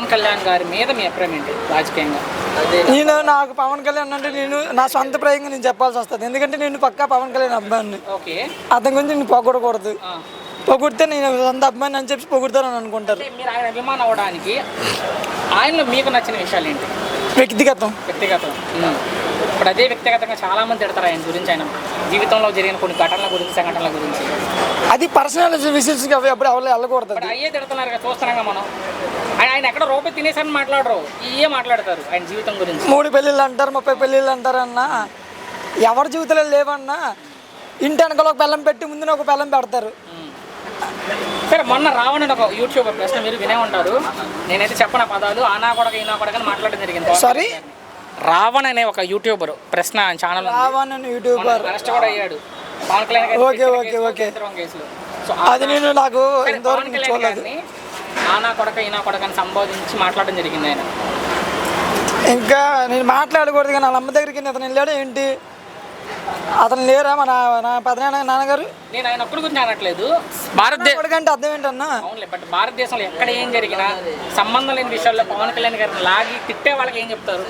పవన్ కళ్యాణ్ గారి మీద మీ అభిప్రాయం ఏంటి రాజకీయంగా? నాకు పవన్ కళ్యాణ్ అంటే నా సొంత ప్రయోగంగా నేను చెప్పాల్సి వస్తుంది. ఎందుకంటే నేను పక్కా పవన్ కళ్యాణ్ అభిమాని. ఓకే. అతని గురించి నేను పొగడకూడదు. పొగిడితే నేను సొంత అభిమాని అని చెప్పి పొగుడతానని అనుకుంటారు. మీరు ఆయన అభిమానం అవ్వడానికి ఆయనలో మీకు నచ్చిన విషయాలు ఏంటి? వ్యక్తిగతం. ఇప్పుడు అదే వ్యక్తిగతంగా చాలా మంది తిడతారు ఆయన గురించి, ఆయన జీవితంలో జరిగిన కొన్ని ఘటనల గురించి, సంఘటనల గురించి. అది పర్సనల్ విషయాలు అవి అప్పుడు ఎవరు వెళ్ళకూడదు. అయ్యే తిడుతున్నారు కదా, చూస్తున్నాగా మనం. ఆయన ఎక్కడ రూపాయి తినేసని మాట్లాడరు, ఇవే మాట్లాడతారు ఆయన జీవితం గురించి. 3 పెళ్ళిళ్ళు అంటారు, 30 పెళ్ళిళ్ళు అంటారన్నా. ఎవరి జీవితంలో లేవన్నా ఇంటి వెనకాల ఒక బెల్లం పెట్టి ముందున ఒక బెల్లం పెడతారు. సరే, మొన్న రావణ్ ఒక యూట్యూబర్ ప్రశ్న మీరు వినే ఉంటారు, నేనైతే చెప్పిన పదాలు ఆనా కొడక ఈనా కొడక అని మాట్లాడడం జరిగింది. సారీ, రావణ్ అనే ఒక యూట్యూబర్ ప్రశ్న ఛానల్ యూట్యూబర్ అరెస్ట్ కూడా అయ్యాడు పవన్ కళ్యాణ్ కేసులో. అది నేను నాకు ఇంతవరకు చూడలేదు. ఆనా కొడక ఈనా కొడక అని సంబోధించి మాట్లాడడం జరిగింది ఆయన. ఇంకా నేను మాట్లాడకూడదు కానీ వాళ్ళ అమ్మ దగ్గరికి అతను వెళ్ళాడు ఏంటి, అతను లేరా మా నాన్నగారు? నేను ఆయన ఒక్కడి గురించి అనట్లేదు, భారతదేశం అంటే అర్థం ఏంటన్నా. అవునులే, బట్ భారతదేశంలో ఎక్కడ ఏం జరిగినా సంబంధం లేని విషయాల్లో పవన్ కళ్యాణ్ గారిని లాగి తిట్టే వాళ్ళకి ఏం చెప్తారు?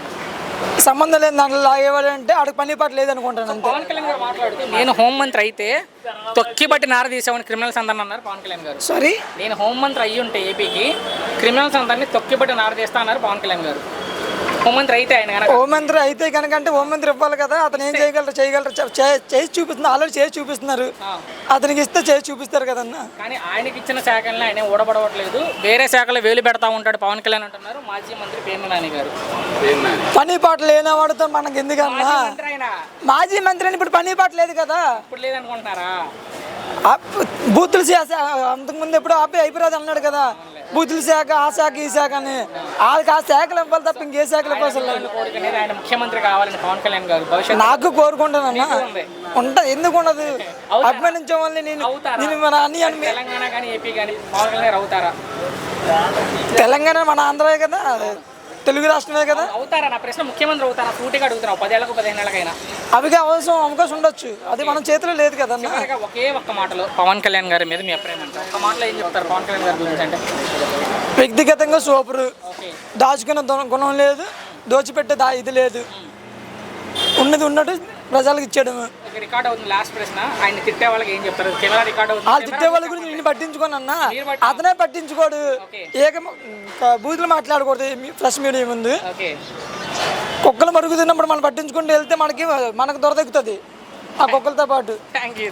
సంబంధం లేని దాంట్లో లాగేవాడు అంటే ఆడికి పని పాటు లేదనుకుంటాను. పవన్ కళ్యాణ్ గారు మాట్లాడుతూ నేను హోంమంత్రి అయితే తొక్కిబట్టి నార తీసామని క్రిమినల్స్ అందరిని అన్నారు పవన్ కళ్యాణ్ గారు. సారీ, నేను హోంమంత్రి అయ్యి ఉంటే ఏపీకి క్రిమినల్స్ అందరినీ తొక్కిబట్టి నార తీస్తా అన్నారు పవన్ కళ్యాణ్ గారు. హోంమంత్రి అయితే హోంమంత్రి అయితే కనుక అంటే హోంమంత్రి ఇవ్వాలి కదా. అతను ఏం చేయగలరు చేసి చూపిస్తున్నారు, ఆల్రెడీ చేసి చూపిస్తున్నారు. అతనికి ఇస్తే చేసి చూపిస్తారు కదన్న. కానీ ఆయనకి ఇచ్చిన శాఖలను ఆయన ఊడబడవట్లేదు, వేరే శాఖలో వేలు పెడతా ఉంటాడు పవన్ కళ్యాణ్ అంటున్నారు మాజీ మంత్రి పేర్ని నాని గారు. పని పాట లేనివాడితో మనకి ఎందుకన్నా? మాజీ మంత్రి అని ఇప్పుడు పని పాట లేదు కదా. ఇప్పుడు లేదనుకుంటున్నారా? బూతులు అంతకుముందు ఎప్పుడు అయిపోరాదు అన్నాడు కదా, బూతుల శాఖ ఆ శాఖ ఈ శాఖ అని. వాళ్ళకి ఆ శాఖలు ఇవ్వాలి తప్ప ఇంకే శాఖల కోసం ఆయన ముఖ్యమంత్రి కావాలని పవన్ కళ్యాణ్ గారు భవిష్యత్తు నాకు కోరుకుంటానన్నా. ఉంటుంది, ఎందుకు ఉండదు? అభిమానించే వాళ్ళని నేను మన అన్ని తెలంగాణ కానీ ఏపీ కానీ పవన్ కళ్యాణ్ గారు అవుతారా? తెలంగాణ మన ఆంధ్రమే కదా, తెలుగు రాష్ట్రమే కదా. అవుతారా? నా ప్రశ్న ముఖ్యమంత్రి అవుతారా? సూటిగా అడుగుతున్నావు. 10 ఏళ్ళకు 15 ఏళ్ళకైనా అవిగా అవకాశం ఉండొచ్చు, అది మన చేతిలో లేదు కదా. ఒకే ఒక్క మాటలో పవన్ కళ్యాణ్ గారి మీద మీ అభిప్రాయం అంటే ఒక మాటలో ఏం చెప్తారు పవన్ కళ్యాణ్ గారి గురించి? అంటే వ్యక్తిగతంగా సూపరు, దాచుకున్న గుణం లేదు, దోచిపెట్టే ఇది లేదు, ఉన్నది ఉన్నట్టు ప్రజలకు ఇచ్చాడు. రికార్డ్ అవుతుంది లాస్ట్ ప్రశ్న, ఆయన తిట్టే వాళ్ళకి ఏం చెప్తారు? కెమెరా రికార్డ్ అవుతుంది. వాళ్ళు తిట్టే వాళ్ళ గురించి నేను పట్టించుకోను అన్న, అతనే పట్టించుకోడు. బూతులు మాట్లాడకూడదు ప్రెస్ మీడియా ముందు. కుక్కలు మరుగుతున్నప్పుడు మనం పట్టించుకుంటూ వెళ్తే మనకు దొరదెక్కుతుంది ఆ కుక్కలతో పాటు. Thank you.